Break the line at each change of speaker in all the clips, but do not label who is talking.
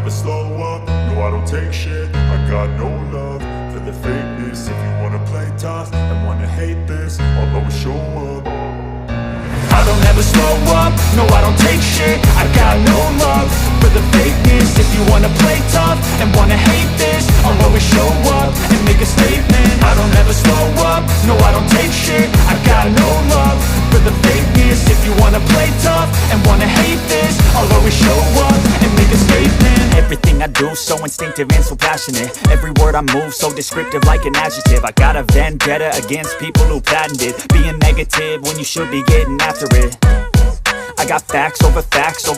never slow up, no I don't take shit. I got no love for the fakeness. If you wanna play tough and wanna hate this, I'll always show up. I don't ever slow up, no I don't take shit. I got no love for the fakeness. If you wanna play tough and wanna hate this, I'll always show up and make a statement. I don't ever slow up, no I don't take shit. I got no love for the fakeness. If you wanna play tough and wanna hate this, I'll always show up and make a statement.
Everything I do so instinctive and so passionate. Every word I move so descriptive like an adjective. I got a vendetta against people who patented being negative when you should be getting after it. I got facts over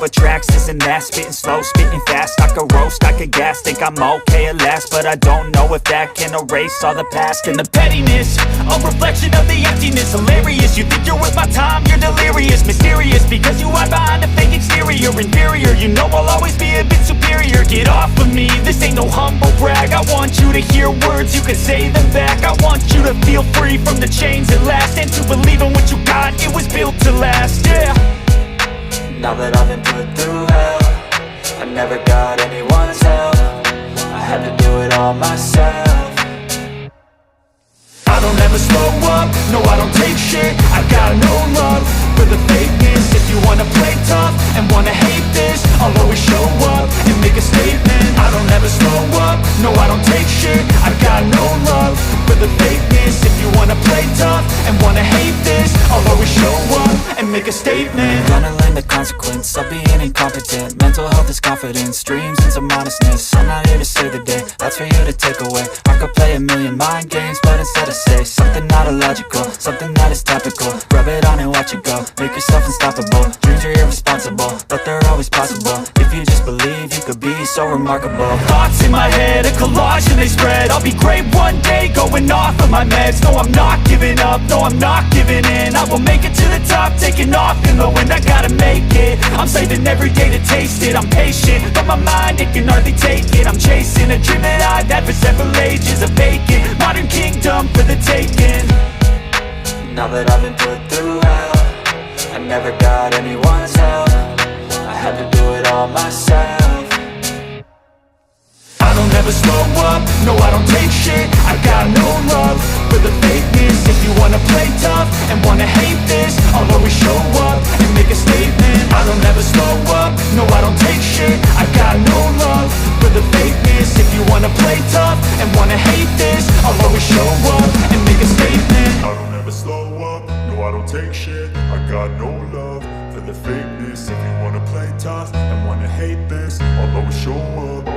tracks, this and that. Spitting slow, spitting fast. I could roast, I could gas. Think I'm okay at last, but I don't know if that can erase all the past. And the pettiness, a reflection of the emptiness. Hilarious, you think you're worth my time, you're delirious. Mysterious, because you hide behind a fake exterior. Inferior, you know I'll always be a bit superior. Get off of me, this ain't no humble brag. I want you to hear words, you can say them back. I want you to feel free from the chains at last, and to believe in what you got, it was built to last, yeah.
Now that I've been put through hell, I never got anyone's help. I had to do it all myself.
I don't ever slow up, no I don't take shit. I got no love for the fakeness. If you wanna play tough and wanna hate this, I'll always show up and make a statement. I don't ever slow up, no I don't take shit. I got no love for the fakeness. If you wanna play tough and wanna hate this, I'll always show up and make a statement.
Gonna learn the consequence of being incompetent. Mental health is confidence, dreams and some honestness. I'm not here to save the day, that's for you to take away. I could play a million mind games, but instead I say something not illogical, something that is topical. Rub it on and watch it go, make yourself unstoppable. Dreams are irresponsible, but they're always possible. If you just believe, you could be so remarkable.
Thoughts in my head, a collage and they spread. I'll be great one day, going off of my meds. No, I'm not giving up, no, I'm not giving in. I will make it to the top, taking off in the wind. I gotta make it, I'm saving every day to taste it. I'm patient, but my mind, it can hardly take it. I'm chasing a dream that I've had for several ages. A vacant, modern kingdom for the taking.
Now that I've been put through hell, I never got anyone's help. I had to do it all myself.
I don't ever slow up, no I don't take shit. I got no love for the fakeness. If you wanna play tough and wanna hate this, I'll always show up and make a statement. I don't ever slow up, no I don't take shit. I got no love for the fakeness. If you wanna play tough and wanna hate this, I'll always show up and make a statement. I don't ever slow up, no I don't take shit. I got no love for the fakeness. If you wanna play tough and wanna hate this, I'll always show up.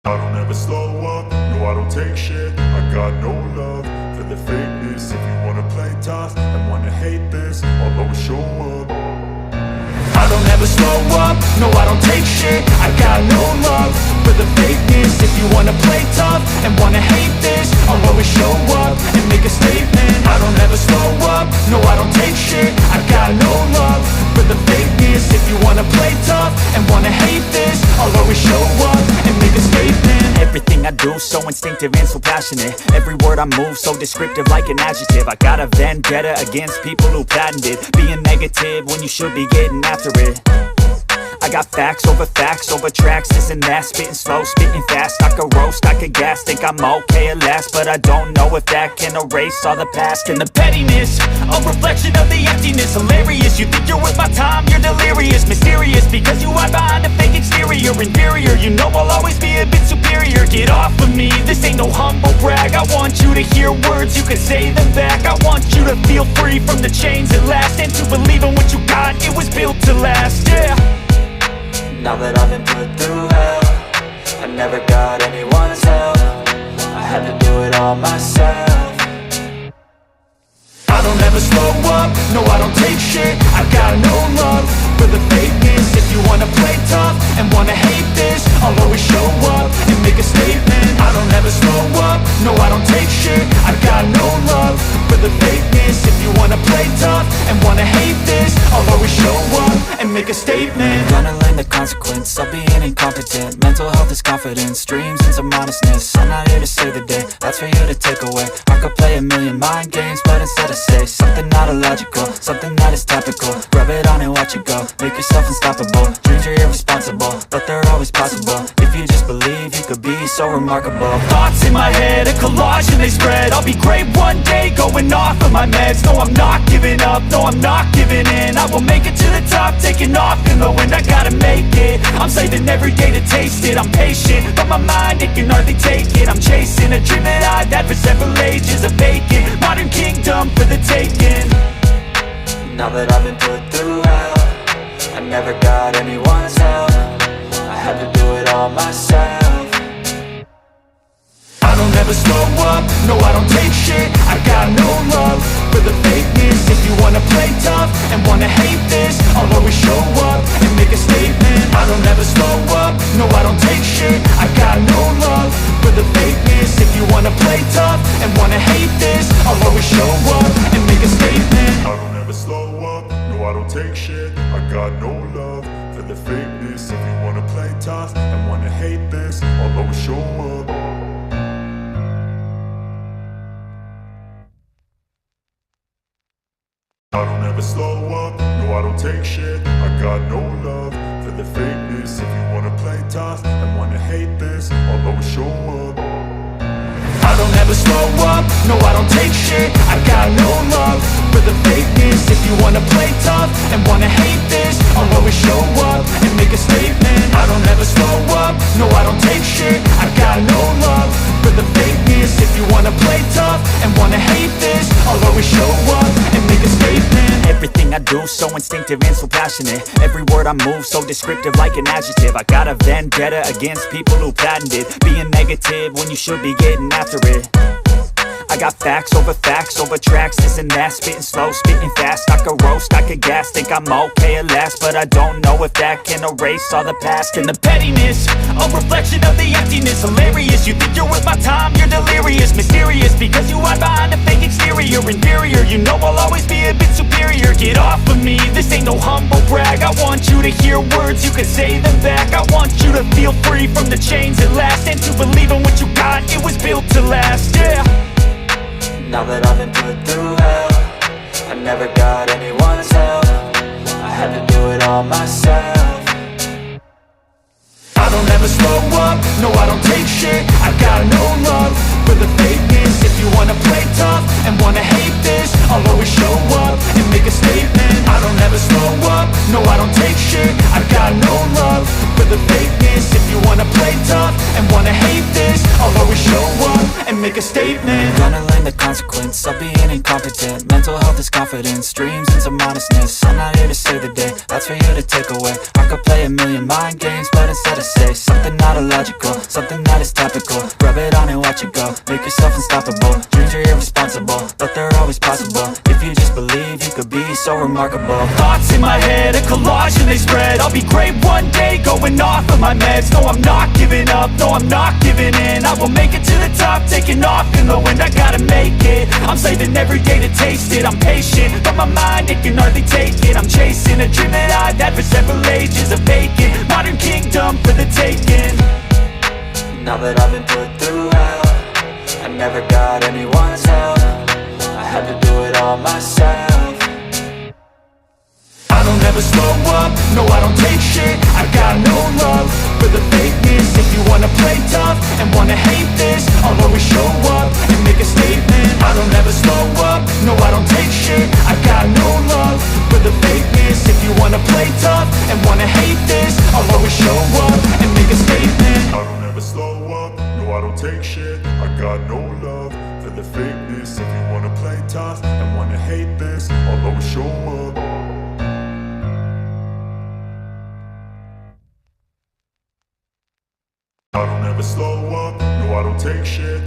I don't ever slow up, no I don't take shit. I got no love for the fakeness. If you wanna play tough and wanna hate this, I'll always show up. I don't ever slow up, no I don't take shit. I got no love for the fakeness. If you wanna play tough and wanna hate this, I'll always show up and make a statement. I don't ever slow up, no I don't take shit. I got no love for the fakeness. If you wanna play tough and wanna hate this, I'll always show up and make a statement.
Everything I do so instinctive and so passionate. Every word I move so descriptive like an adjective. I got a vendetta against people who patented being negative when you should be getting after it. I got facts over tracks, this and that. Spitting slow, spitting fast. I could roast, I could gas. Think I'm okay at last, but I don't know if that can erase all the past. And the pettiness, a reflection of the emptiness. Hilarious, you think you're worth my time, you're delirious. Mysterious, because you hide behind a fake exterior. Inferior, you know I'll always be a bit superior. Get off of me, this ain't no humble brag. I want you to hear words, you can say them back. I want you to feel free from the chains at last, and to believe in what you got, it was built to last, yeah.
Now that I've been put through hell, I never got anyone's help. I had to do it all myself.
I don't ever slow up, no I don't take shit. I got no love for the fakeness. If you wanna play tough and wanna hate this, I'll always show up and make a statement. I don't ever slow up, no I don't take shit. I got no love for the fakeness. If you wanna play tough and wanna hate this, I'll always show up and make make a statement.
Gonna learn the consequence of being incompetent. Mental health is confidence, dreams and some honestness. I'm not here to save the day, that's for you to take away. I could play a million mind games, but instead I say something not illogical, something that is topical. Rub it on and watch it go, make yourself unstoppable. Dreams are irresponsible, but they're always possible. If you just believe, you could be so remarkable.
Thoughts in my head, a collage and they spread. I'll be great one day, going off of my meds. No, I'm not giving up, no, I'm not giving in. I will make it to the top, taking off in the wind. I gotta make it, I'm saving every day to taste it. I'm patient, but my mind, it can hardly take it. I'm chasing a dream that I've had for several ages. A vacant, modern kingdom for the taking.
Now that I've been put through hell, I never got anyone's help. I had to do it all myself.
I don't ever slow up, no I don't take shit. I got no love for the fakeness. If you wanna play tough and wanna hate this, I'll always show up and make a statement. I don't ever slow up, no I don't take shit. I got no love for the fakeness. If you wanna play tough and wanna hate this, I'll always show up and make a statement.
I don't ever slow up, no I don't take shit. I got no love for the fakeness. If you wanna play tough and wanna hate this, I'll always show up. I don't ever slow up, no I don't take shit. I got no love for the fakeness. If you wanna play tough and wanna hate this, I'll always show up.
I don't ever slow up, no I don't take shit. I got no love for the fakeness. If you wanna play tough and wanna hate this, I'll always show up and make a statement. I don't ever slow up, no I don't take shit. I got no love for the fakeness. If you wanna play tough and wanna hate this, I'll always show up and make a statement.
Everything I do so instinctive and so passionate. Every word I move so descriptive like an adjective. I got a vendetta against people who patented being negative when you should be getting after it. I got facts over tracks, this and that. Spitting slow, spitting fast. I could roast, I could gas. Think I'm okay at last, but I don't know if that can erase all the past.
And the pettiness, a reflection of the emptiness. Hilarious, you think you're worth my time, you're delirious. Mysterious, because you hide behind a fake exterior. Inferior, you know I'll always be a bit superior. Get off of me, this ain't no humble brag. I want you to hear words, you can say them back. I want you to feel free from the chains at last, and to believe in what you got, it was built to last, yeah.
Now that I've been put through hell, I never got anyone's help. I had to do it all myself.
I don't ever slow up, no I don't take shit. I got no love for the fakeness. If you wanna play tough and wanna hate this, I'll always show up and make a statement. I don't ever slow up, no I don't take shit. I got no love for the fakeness. If you wanna play tough and wanna hate this, I'll always show up and make a statement.
Gonna learn the consequence of being incompetent. Mental health is confidence, dreams and some honestness. I'm not here to save the day, that's for you to take away. I could play a million mind games, but instead I say something not illogical, something that is topical. Rub it on and watch it go, make yourself unstoppable. Dreams are irresponsible, but they're always possible. If you just believe, you could be so remarkable.
Thoughts in my head, a collage and they spread. I'll be great one day, going off of my meds. No, I'm not giving up, no, I'm not giving in. I will make it to the top, taking off in the wind. I gotta make it, I'm saving every day to taste it. I'm patient, but my mind, it can hardly take it. I'm chasing a dream that I've had for several ages. A vacant, modern kingdom for the taking.
Now that I've been put through hell, I never got anyone's help. I had to do it all myself.
I don't ever slow up, no I don't take shit. I got no love for the fakeness. If you wanna play tough and wanna hate this, I'll always show up and make a statement. I don't ever slow up, no I don't take shit. I got no love for the fakeness. If you wanna play tough and wanna hate this, I'll always show up and make a statement.
I don't ever slow up, no I don't take shit. I got no love for the fakeness. If you wanna play tough and wanna hate this, I'll always show up. I don't ever slow up, no I don't take shit.